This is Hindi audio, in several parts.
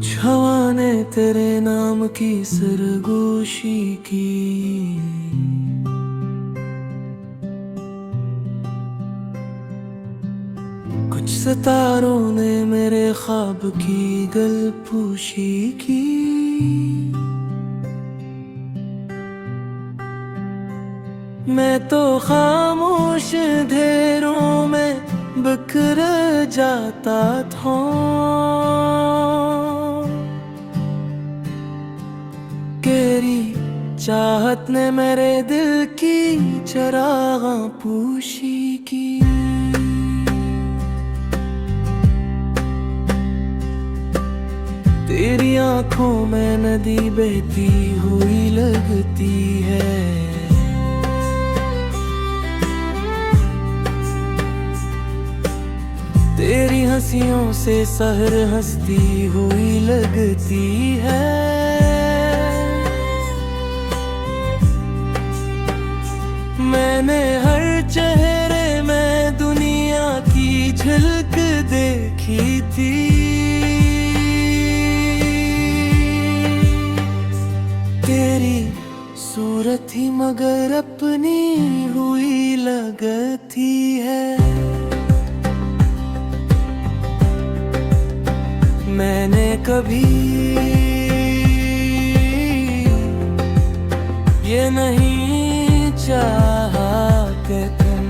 कुछ हवा ने तेरे नाम की सरगोशी की, कुछ सितारों ने मेरे ख्वाब की गलपूशी की। मैं तो खामोश अंधेरों में बिखर जाता था, तेरी चाहत ने मेरे दिल की चरागां पूशी की। तेरी आंखों में नदी बहती हुई लगती है, तेरी हंसियों से सहर हंसती हुई लगती है। मैंने हर चेहरे में दुनिया की झलक देखी थी, तेरी सूरत ही मगर अपनी हुई लगती है। मैंने कभी ये नहीं चाहा कि तुम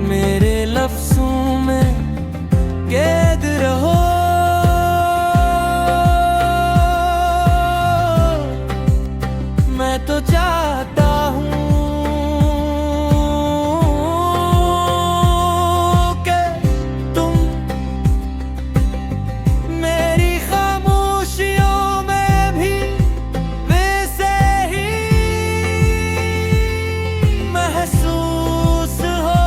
मेरे लफ्ज़ों में कैद रहो। मैं तो चाहता हूँ कि तुम मेरी खामोशियों में भी वैसे ही महसूस हो,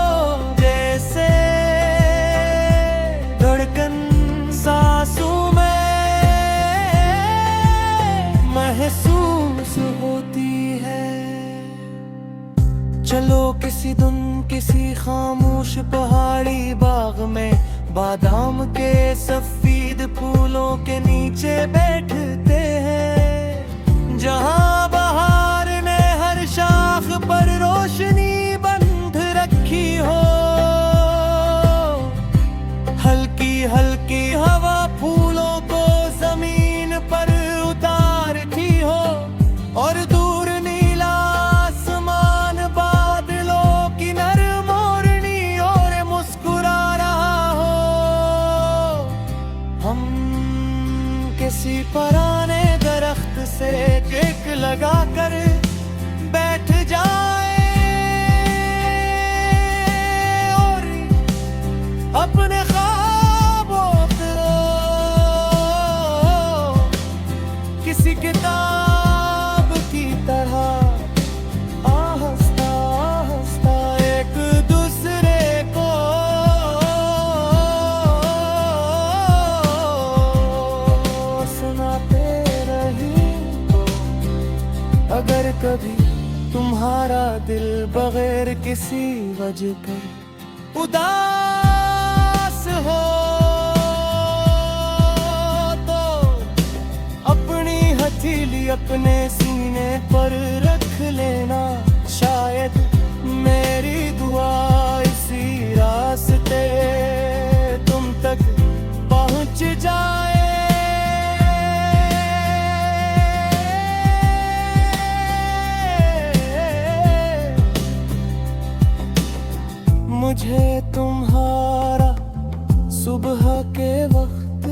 जैसे धड़कन सांसों में महसूस होती है। चलो किसी दिन किसी खामोश पहाड़ी बाग में बादाम के सफेद फूलों के नीचे बैठते हैं, जहां बहार ने हर शाख पर रोशनी बंध रखी हो। हल्की हल्की हवा फूलों को जमीन पर उतारती हो, और दूर नीला आसमान बादलों की नरम ओढ़नी और मुस्कुरा रहा हो। हम किसी पुराने दरख्त से टेक लगा कर बैठ जाए और अपने ख्वाबों को किसी किताब की तरह आहिस्ता आहिस्ता एक दूसरे को सुनाते रही। अगर कभी तुम्हारा दिल बगैर किसी वजह कर उदास हो, तो अपनी हथेली अपने सीने पर रख लेना। शायद मेरी दुआ इसी रास्ते तुम तक पहुंच जाए। मुझे तुम्हारा सुबह के वक्त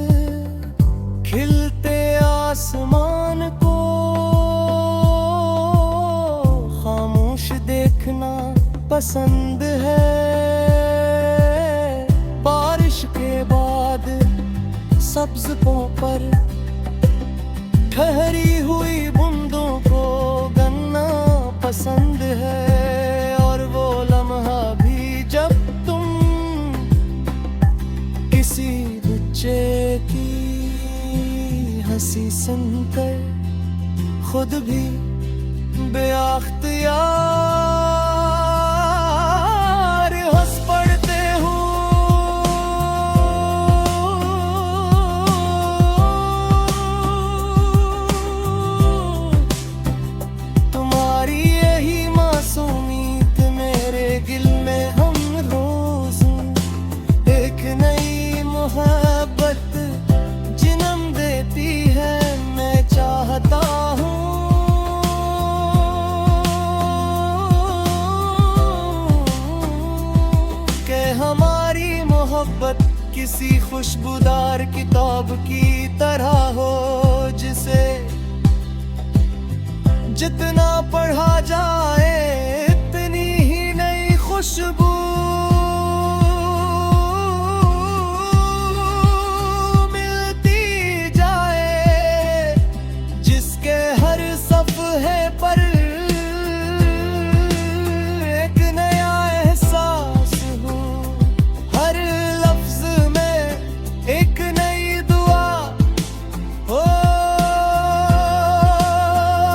खिलते आसमान को खामोश देखना पसंद है। बारिश के बाद सब्ज पर ठहरी हुई बूंदों को गन्ना पसंद है, और वो लम्हा भी जब तुम किसी बच्चे की हंसी सुनकर खुद भी बेअख्तियार हंस पड़ते हो। किसी खुशबूदार किताब की तरह हो, जिसे जितना पढ़ा जाए इतनी ही नई खुशबू मिलती जाए, जिसके हर सफ़हे पर एक नया एहसास हो, हर लफ्ज में एक नई दुआ हो,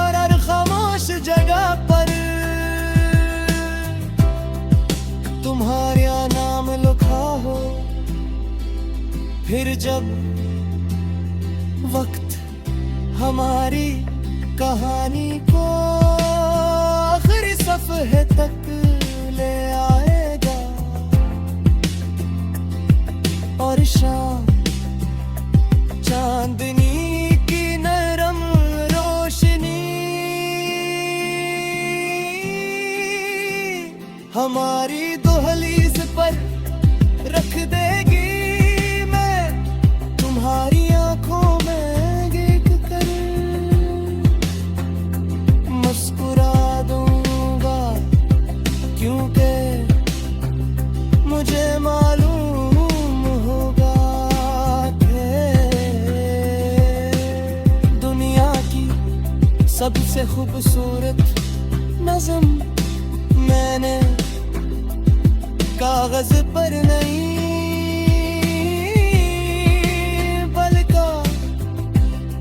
और हर खामोश जगह पर तुम्हारा नाम लिखा हो। फिर जब वक्त हमारी कहानी को आखिरी सफ़हे तक ले आएगा, और शाम चांदनी की नरम रोशनी हमारी दहलीज पर रख देगी। मैं तुम्हारी आंखों में देख कर मुस्कुरा दूंगा, क्योंकि मुझे मालूम होगा कि दुनिया की सबसे खूबसूरत नज़म मैंने कागज पर नहीं बल्कि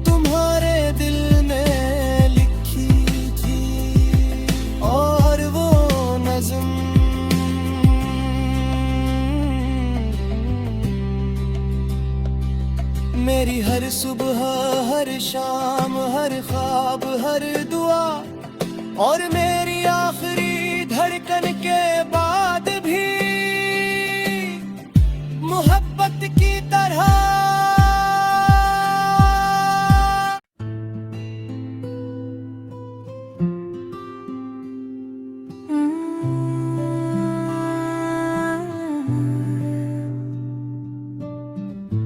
तुम्हारे दिल में लिखी थी, और वो नज़म मेरी हर सुबह, हर शाम, हर ख्वाब, हर दुआ, और मेरी आखिरी धड़कन के बाद भी मोहब्बत की तरह।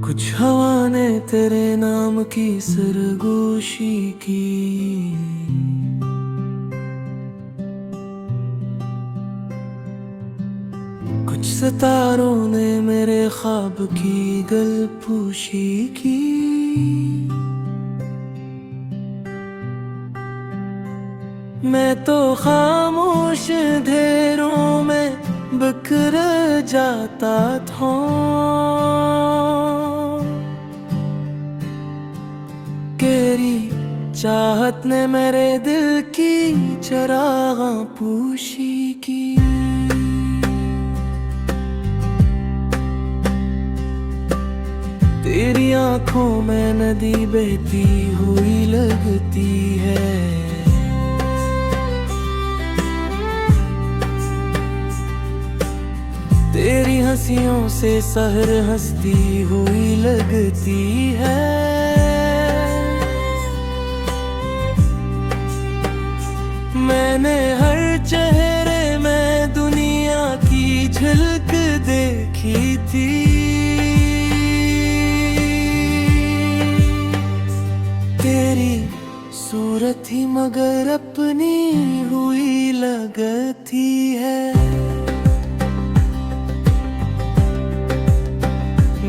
कुछ हवा ने तेरे नाम की सरगोशी की, कुछ सितारों ने मेरे ख्वाब की गलपोशी की, मैं तो खामोश अंधेरों में बिखर जाता था। तेरी चाहत ने मेरे दिल की चरागां पोशी की, तेरी आंखों में नदी बहती हुई लगती है, तेरी हंसियों से सहर हंसती हुई लगती है। मैंने हर चेहरे में दुनिया की झलक देखी थी, तेरी सूरत ही मगर अपनी हुई लगती है।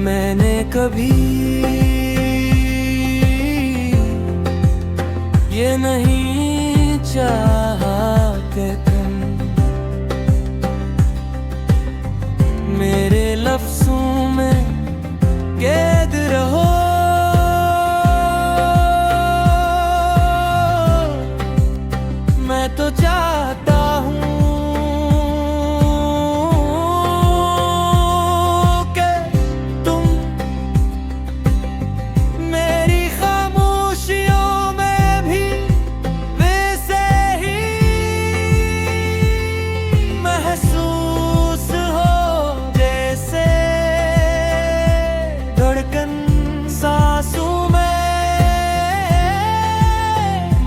मैंने कभी ये नहीं चाहा कि तुम मेरे लफ्जों में कैद रहो, मैं तो चाहता हूँ कि तुम मेरी खामोशियों में भी वैसे ही महसूस हो, जैसे धड़कन सांसों में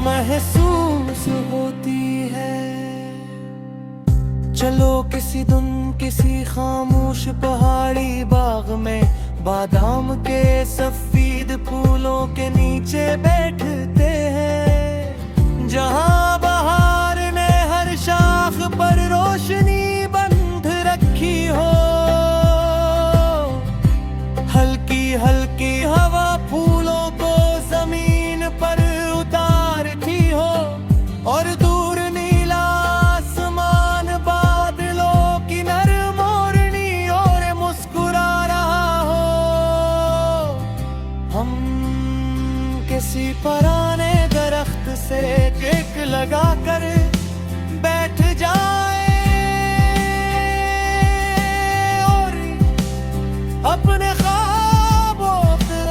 महसूस होती है। चलो किसी दिन किसी खामोश पहाड़ी बाग में बादाम के सफेद फूलों के नीचे बैठते हैं, जहां बहार ने हर शाख पर रोशनी बंध रखी हो। हल्की हल्की हवा फूलों को जमीन पर उतारती हो, और दूर नीला आसमान बादलों की नरम ओढ़नी और मुस्कुरा रहा हो। हम किसी पुराने दरख्त से टेक लगाकर बैठ जाए और अपने ख्वाबों को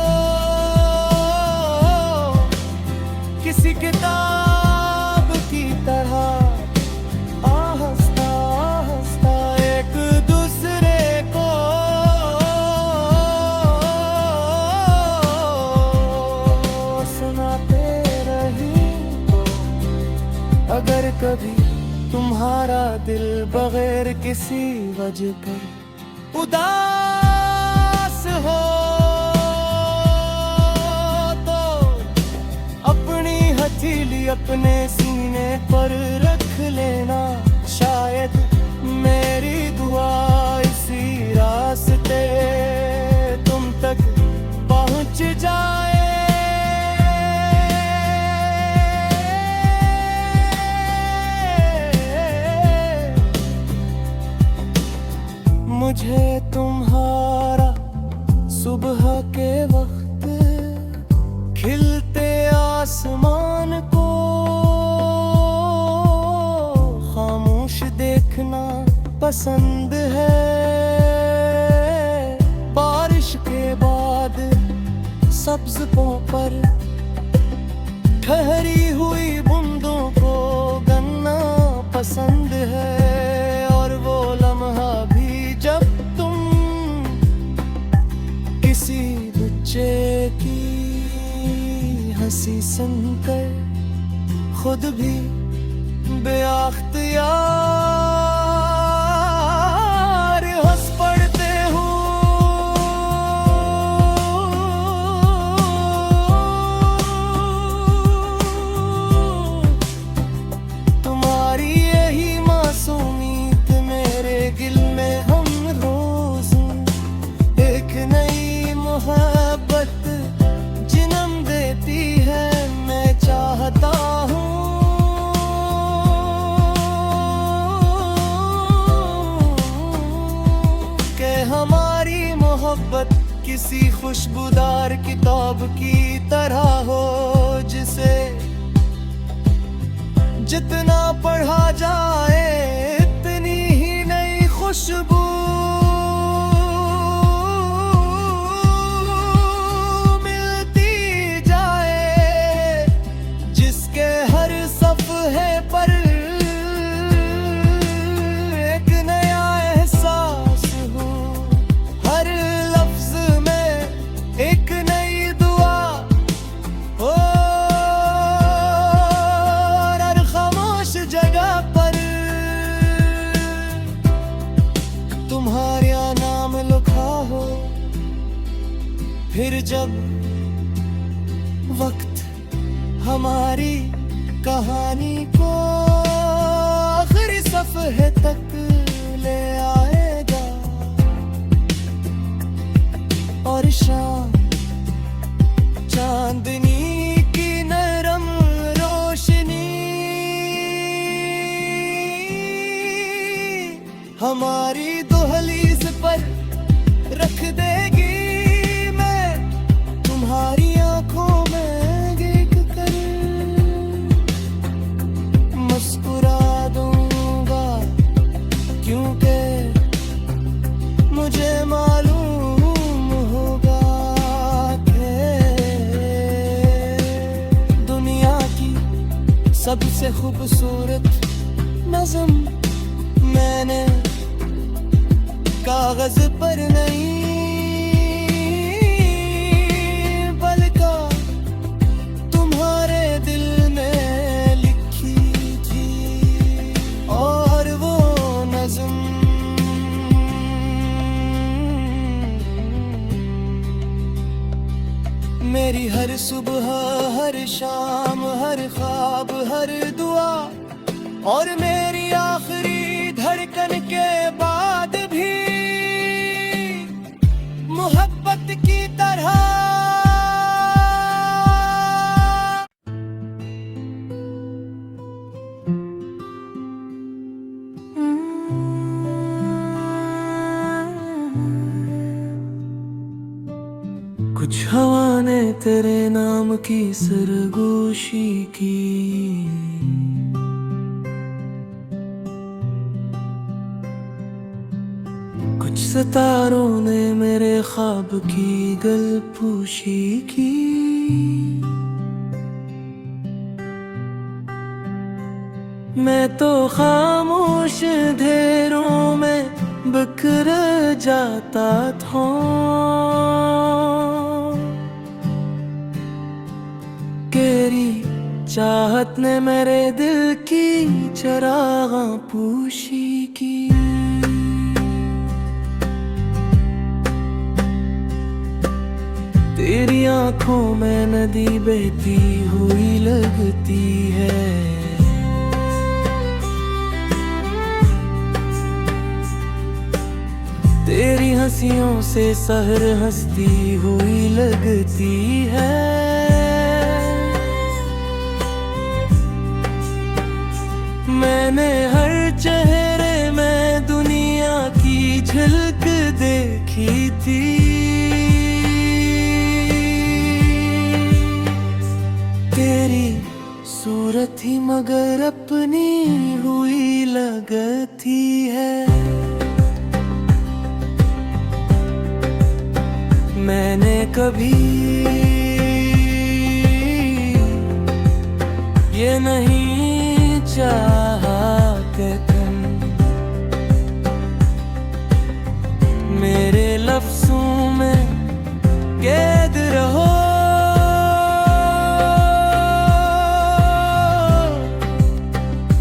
किसी किताब की तरह आहिस्ता आहिस्ता एक दूसरे को सुनाते रही। अगर कभी तुम्हारा दिल बगैर किसी वजह कर उदास हो, तो अपनी हथेली अपने सीने पर रख लेना। शायद मेरी दुआ इसी रास्ते तुम तक पहुंच जाए। मुझे तुम्हारा सुबह के वक्त खिलते आसमान को खामोश देखना पसंद है। बारिश के बाद सब्ज पर ठहरी हुई बूंदों को गन्ना पसंद है। और वो लम्हा भी जब तुम किसी बच्चे की हंसी सुनकर खुद भी बेअख्तियार हंस पड़ते हो। तुम्हारी यही मासूमियत मेरे दिल में हम रोज एक नई मोहब्बत जन्म देती है। मैं चाहता हूँ कि हमारी मोहब्बत किसी खुशबूदार किताब की तरह हो, जिसे जितना पढ़ा जाए इतनी ही नई खुशबू मिलती जाए, जिसके हर सफ़हे पर एक नया एहसास हो, हर लफ्ज में एक नई दुआ हो, और हर खामोश जगह पर तुम्हारा नाम लिखा हो। फिर जब वक्त हमारी कहानी को आखिरी सफ़हे तक ले आएगा, और शाम चांदनी की नरम रोशनी हमारी दहलीज पर रख देगी। मैं तुम्हारी आंखों में देख कर मुस्कुरा दूंगा, क्योंकि मुझे मालूम होगा कि दुनिया की सबसे खूबसूरत नज़म मैंने कागज पर नहीं बल्कि तुम्हारे दिल में लिखी थी। और वो नज़म सुबह, हर शाम, हर ख्वाब, हर दुआ और मेरी आखिरी धड़कन के बाद भी मोहब्बत की तरह कुछ हवा ने तेरे नाम की सरगोशी की, कुछ सितारों ने मेरे ख्वाब की गलपूशी की। मैं तो खामोश अंधेरों में बिखर जाता था, तेरी चाहत ने मेरे दिल की चरागां पूशी की। तेरी आंखों में नदी बहती हुई लगती है, तेरी हंसियों से सहर हंसती हुई लगती है। मैंने हर चेहरे में दुनिया की झलक देखी थी, तेरी सूरत ही मगर अपनी हुई लगती है। मैंने कभी ये नहीं चाहा कि तुम मेरे लफ्जों में कैद रहो।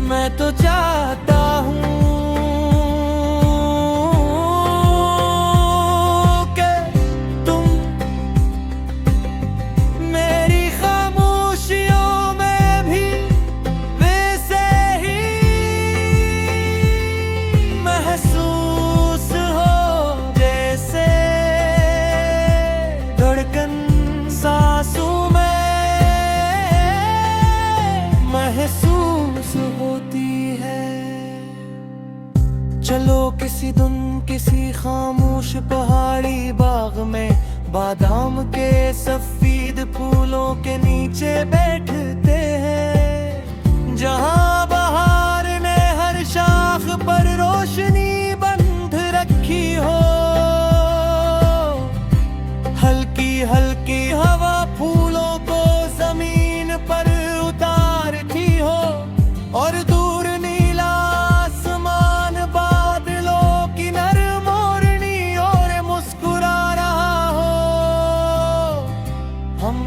मैं तो चाहता हूँ कि तुम मेरी खामोशियों में भी वैसे ही महसूस हो, जैसे धड़कन सांसों में महसूस होती है। चलो किसी दिन किसी खामोश पहाड़ी बाग में बादाम के सफेद फूलों के नीचे बैठते हैं, जहां बहार ने हर शाख पर रोशनी बंध रखी हो। हल्की हल्की हवा फूलों को जमीन पर उतारती हो और दूर नीला आसमान बादलों की नरम ओढ़नी और मुस्कुरा रहा हो। हम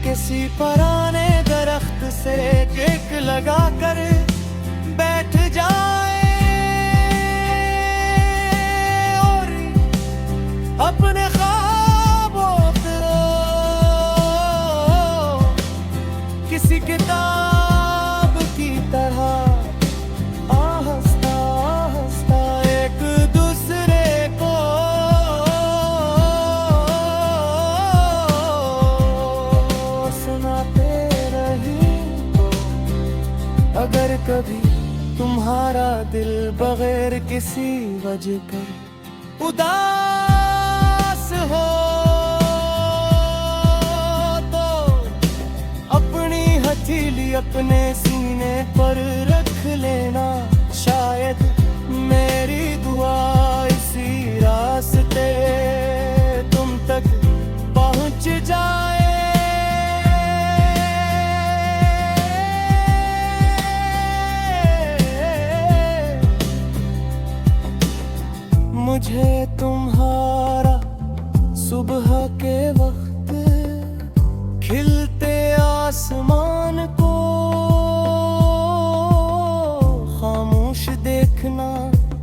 किसी पुराने दरख्त से टेक लगाकर बैठ जाए और अपने ख्वाबों को किसी किताब की तरह आहिस्ता आहिस्ता एक दूसरे को सुनाते रही। अगर कभी तुम्हारा दिल बगैर किसी वजह कर उदास हो तो अपनी हथेली अपने सीने पर रख लेना। शायद मेरी दुआ इसी रास्ते तुम तक पहुंच जाए। मुझे तुम्हारा सुबह के वक्त खिलते आसमान को खामोश देखना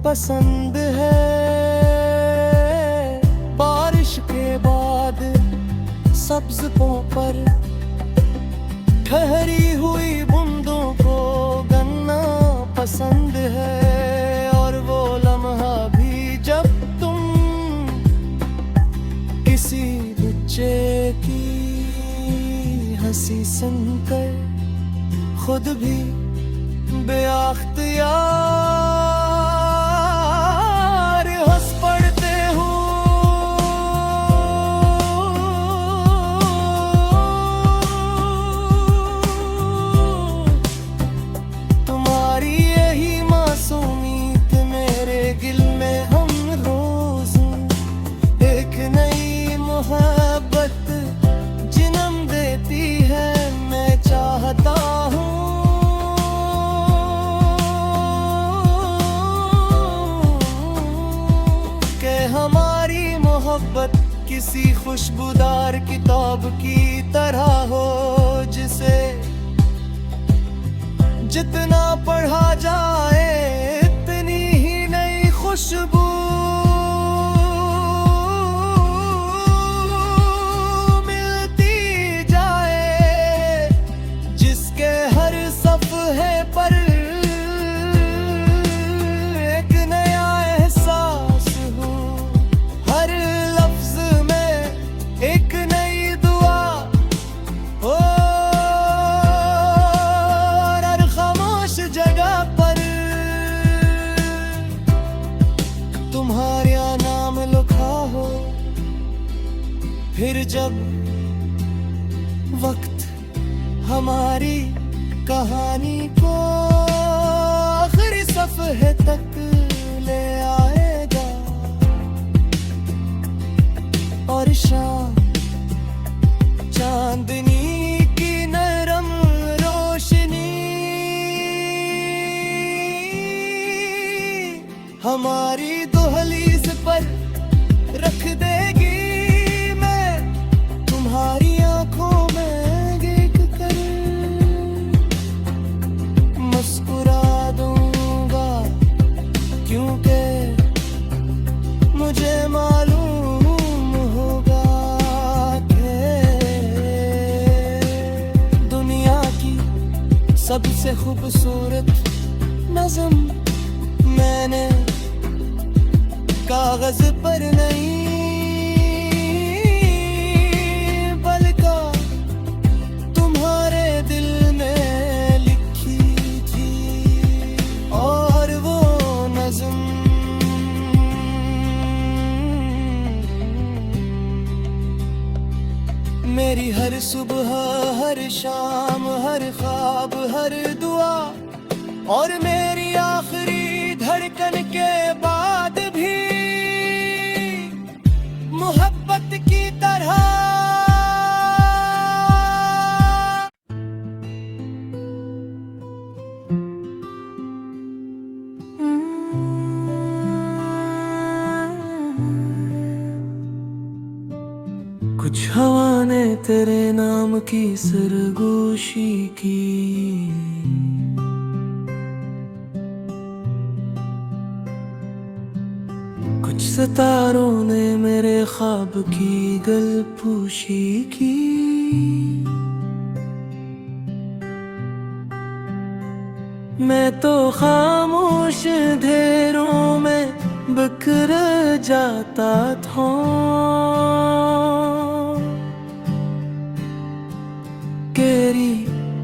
पसंद है। बारिश के बाद सब्ज पों पर ठहरी हुई बूंदों को गन्ना पसंद है। और वो लम्हा भी जब तुम किसी बच्चे की हंसी सुनकर खुद भी बेअख्तियार हंस पड़ते हो। तुम्हारी यही मासूमियत मेरे दिल में हम रोज एक नई मोहब्बत जन्म देती है। मैं चाहता हूँ हमारी मोहब्बत किसी खुशबूदार किताब की तरह हो, जिसे जितना पढ़ा जाए इतनी ही नई खुशबू मिलती जाए, जिसके हर सफ़हे पर एक नया एहसास हो, हर लफ्ज में एक नई दुआ हो, हर खामोश जगह पर तुम्हारा नाम लिखा हो। फिर जब वक्त हमारी कहानी को आखिरी सफ़हे तक ले आएगा और शाम चांदनी की नरम रोशनी हमारी दहलीज पर रख देगी। मैं तुम्हारी आंखों में देख कर मुस्कुरा दूंगा, क्योंकि मुझे मालूम होगा कि दुनिया की सबसे खूबसूरत नज़म मैंने कागज पर नहीं बल्कि तुम्हारे दिल में लिखी थी। और वो नज़म मेरी हर सुबह, हर शाम, हर ख्वाब, हर दुआ और मेरी आखिरी धड़कन के बाद भी मोहब्बत की तरह कुछ हवा ने तेरे नाम की सरगोशी की, कुछ सितारों ने मेरे ख्वाब की गलपोशी की। मैं तो खामोश अंधेरों में बिखर जाता था, तेरी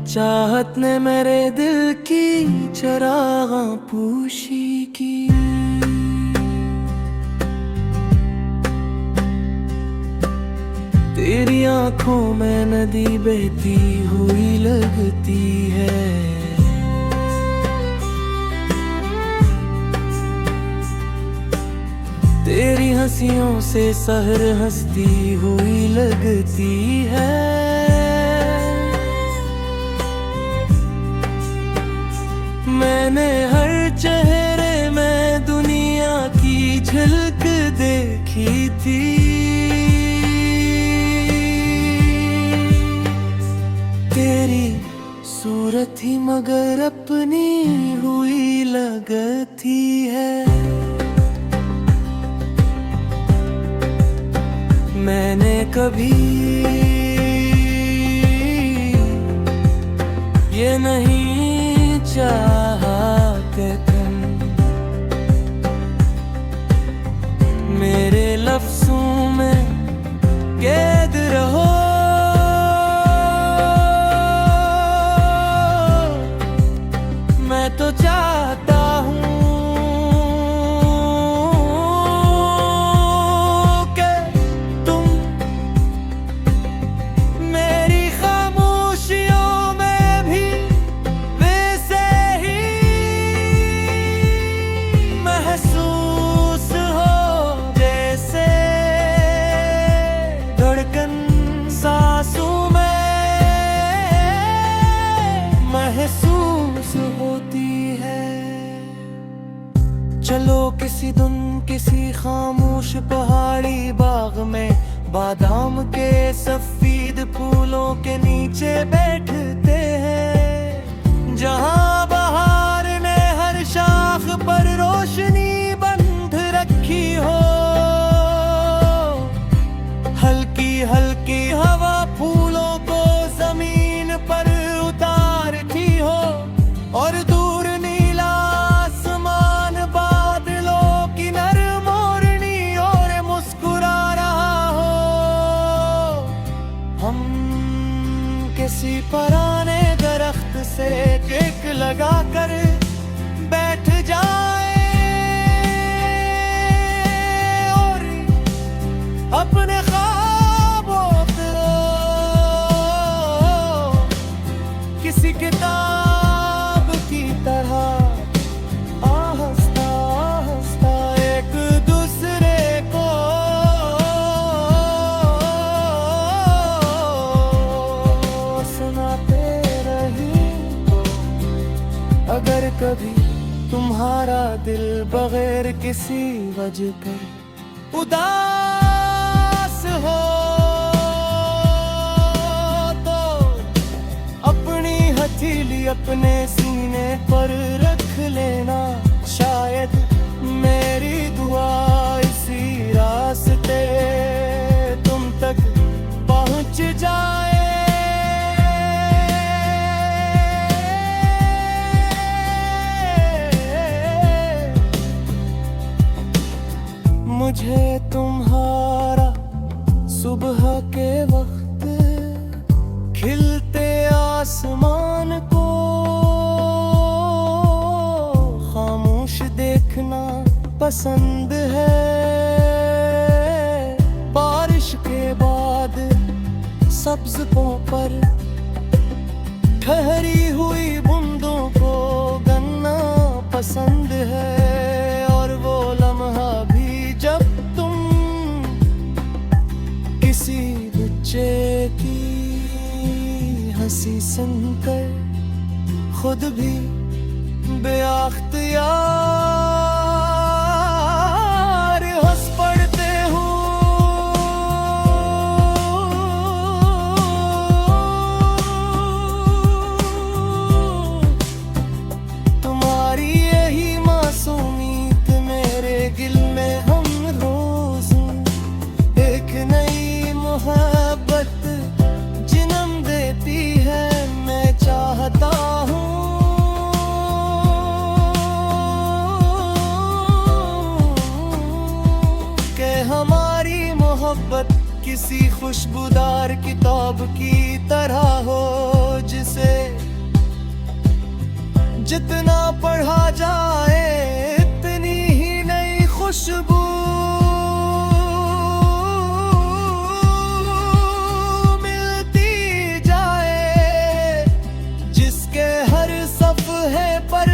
चाहत ने मेरे दिल की चरागां पोशी की। तेरी आंखों में नदी बहती हुई लगती है, तेरी हंसियों से सहर हंसती हुई लगती है। मैंने हर चेहरे में दुनिया की झलक देखी थी, तेरी सूरत ही मगर अपनी हुई लगती है। मैंने कभी ये नहीं चाहा कि तुम मेरे लफ्जों में कैद रहो। मैं तो चाहता हूँ कि तुम मेरी खामोशियों में भी वैसे ही महसूस हो, जैसे धड़कन सांसों में महसूस होती है। चलो किसी दिन किसी खामोश पहाड़ी बाग में बादाम के सफेद फूलों के नीचे बैठते हैं, जहां बहार ने हर शाख पर रोशनी बंध रखी हो। हल्की हल्की हवा फूलों को जमीन पर उतारती हो, और दूर नीला आसमान बादलों की नरम ओढ़नी और मुस्कुरा रहा हो। हम किसी पुराने दरख्त से टेक लगाकर बैठ जाए और अपने ख्वाबों को किसी किताब की तरह आहिस्ता आहिस्ता एक दूसरे को सुनाते रही। अगर कभी तुम्हारा दिल बगैर किसी वजह के उदास हो, तो अपनी हथेली अपने सीने पर रख लेना। शायद मेरी दुआ इसी रास्ते तुम तक पहुंच जाए। मुझे तुम्हारा सुबह के वक्त खिलते आसमान को खामोश देखना पसंद है। बारिश के बाद सब्ज पर ठहरी हुई बूंदों को गन्ना पसंद है। और वो लम्हा भी जब तुम किसी बच्चे की हंसी सुनकर खुद भी बेअख्तियार हंस पड़ते हो। तुम्हारी यही मासूमियत मेरे दिल में हम रोज एक नई मोहब्बत जन्म देती है। मैं चाहता हूँ कि हमारी मोहब्बत किसी खुशबूदार किताब की तरह हो, जिसे जितना पढ़ा जाए इतनी ही नई खुशबू मिलती जाए, जिसके हर सफ़हे पर